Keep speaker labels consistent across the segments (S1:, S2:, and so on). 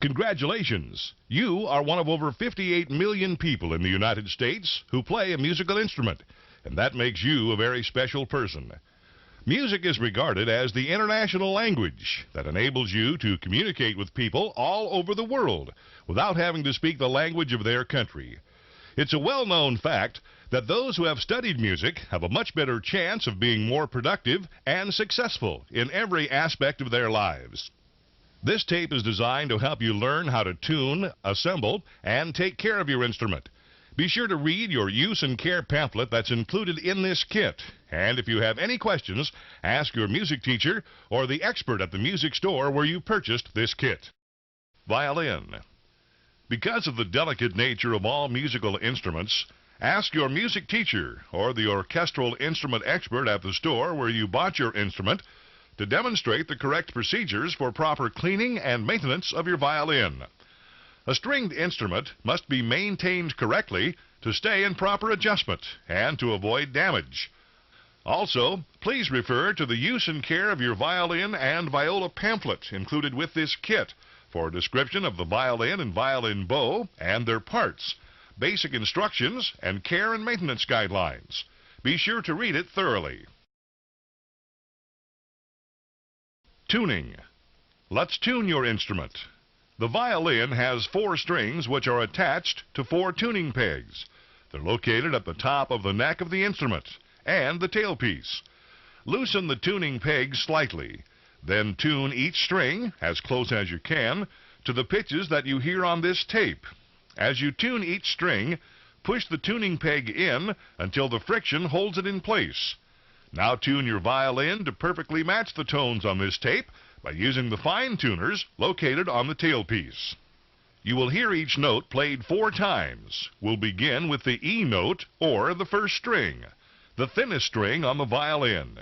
S1: Congratulations! You are one of over 58 million people in the United States who play a musical instrument, and that makes you a very special person. Music is regarded as the international language that enables you to communicate with people all over the world without having to speak the language of their country. It's a well-known fact that those who have studied music have a much better chance of being more productive and successful in every aspect of their lives. This tape is designed to help you learn how to tune, assemble, and take care of your instrument. Be sure to read your use and care pamphlet that's included in this kit. And if you have any questions, ask your music teacher or the expert at the music store where you purchased this kit. Violin. Because of the delicate nature of all musical instruments, ask your music teacher or the orchestral instrument expert at the store where you bought your instrument to demonstrate the correct procedures for proper cleaning and maintenance of your violin. A stringed instrument must be maintained correctly to stay in proper adjustment and to avoid damage. Also, please refer to the use and care of your violin and viola pamphlet included with this kit for a description of the violin and violin bow and their parts, basic instructions, and care and maintenance guidelines. Be sure to read it thoroughly. Tuning. Let's tune your instrument. The violin has 4 strings which are attached to 4 tuning pegs. They're located at the top of the neck of the instrument and the tailpiece. Loosen the tuning pegs slightly. Then tune each string, as close as you can, to the pitches that you hear on this tape. As you tune each string, push the tuning peg in until the friction holds it in place. Now tune your violin to perfectly match the tones on this tape by using the fine tuners located on the tailpiece. You will hear each note played 4 times. We'll begin with the E note, or the first string, the thinnest string on the violin.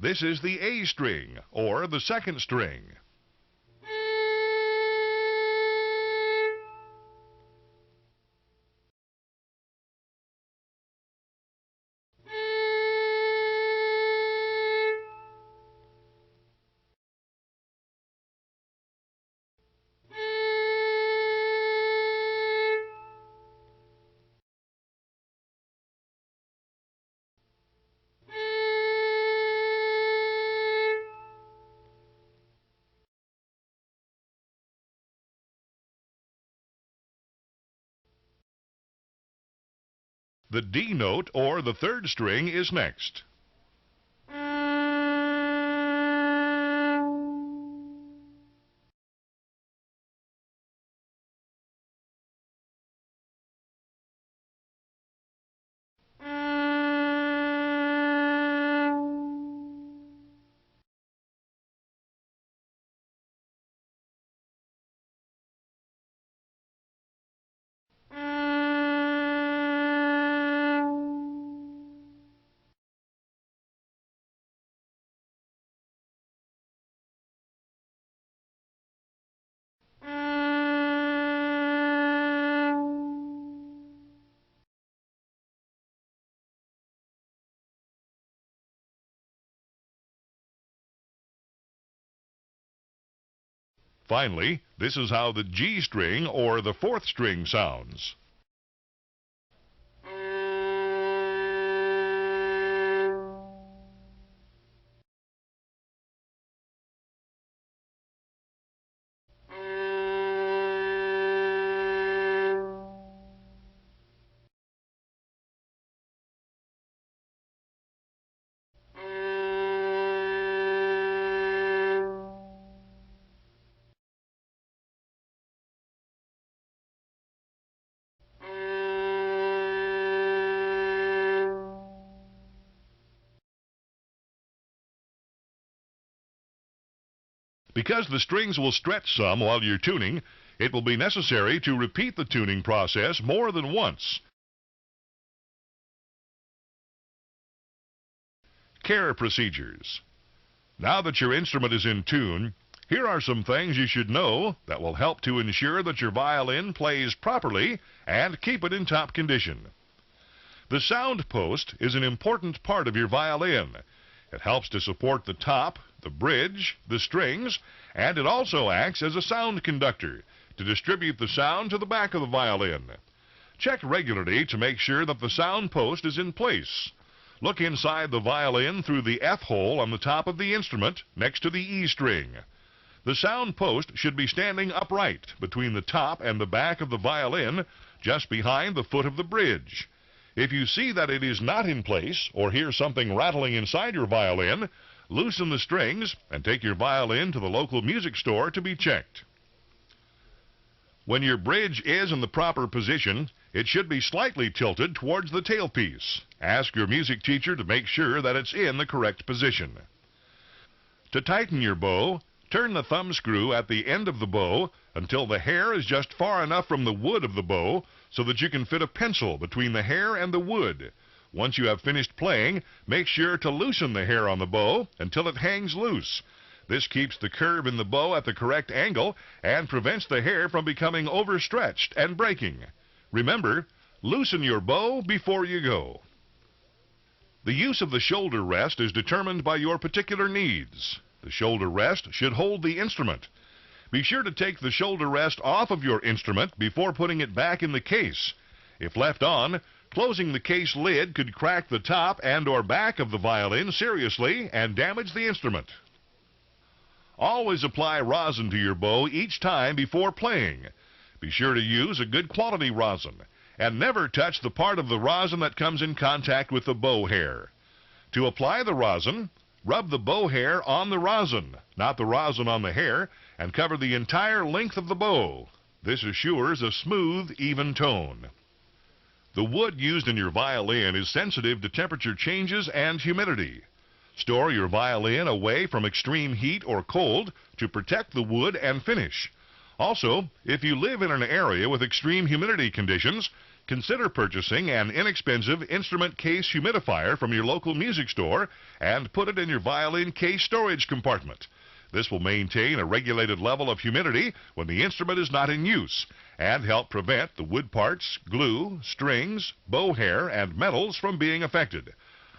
S1: This is the A string, or the second string. The D note, or the third string, is next. Finally, this is how the G string, or the fourth string, sounds. Because the strings will stretch some while you're tuning, it will be necessary to repeat the tuning process more than once. Care procedures. Now that your instrument is in tune, here are some things you should know that will help to ensure that your violin plays properly and keep it in top condition. The sound post is an important part of your violin. It helps to support the top, the bridge, the strings, and it also acts as a sound conductor to distribute the sound to the back of the violin. Check regularly to make sure that the sound post is in place. Look inside the violin through the F hole on the top of the instrument next to the E string. The sound post should be standing upright between the top and the back of the violin, just behind the foot of the bridge. If you see that it is not in place or hear something rattling inside your violin, loosen the strings and take your violin to the local music store to be checked. When your bridge is in the proper position, it should be slightly tilted towards the tailpiece. Ask your music teacher to make sure that it's in the correct position. To tighten your bow, turn the thumb screw at the end of the bow until the hair is just far enough from the wood of the bow so that you can fit a pencil between the hair and the wood. Once you have finished playing, make sure to loosen the hair on the bow until it hangs loose. This keeps the curve in the bow at the correct angle and prevents the hair from becoming overstretched and breaking. Remember, loosen your bow before you go. The use of the shoulder rest is determined by your particular needs. The shoulder rest should hold the instrument. Be sure to take the shoulder rest off of your instrument before putting it back in the case. If left on, closing the case lid could crack the top and/or back of the violin seriously and damage the instrument. Always apply rosin to your bow each time before playing. Be sure to use a good quality rosin, and never touch the part of the rosin that comes in contact with the bow hair. To apply the rosin, rub the bow hair on the rosin, not the rosin on the hair, and cover the entire length of the bow. This assures a smooth, even tone. The wood used in your violin is sensitive to temperature changes and humidity. Store your violin away from extreme heat or cold to protect the wood and finish. Also, if you live in an area with extreme humidity conditions, consider purchasing an inexpensive instrument case humidifier from your local music store and put it in your violin case storage compartment. This will maintain a regulated level of humidity when the instrument is not in use and help prevent the wood parts, glue, strings, bow hair, and metals from being affected.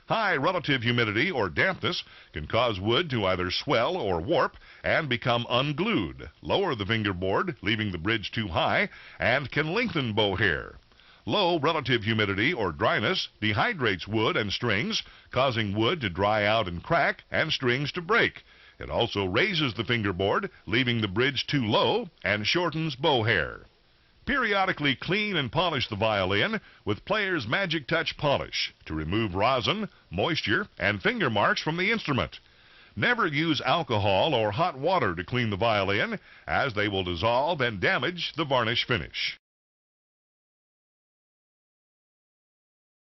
S1: High relative humidity or dampness can cause wood to either swell or warp and become unglued, lower the fingerboard, leaving the bridge too high, and can lengthen bow hair. Low relative humidity or dryness dehydrates wood and strings, causing wood to dry out and crack and strings to break. It also raises the fingerboard, leaving the bridge too low, and shortens bow hair. Periodically clean and polish the violin with Player's Magic Touch Polish to remove rosin, moisture, and finger marks from the instrument. Never use alcohol or hot water to clean the violin, as they will dissolve and damage the varnish finish.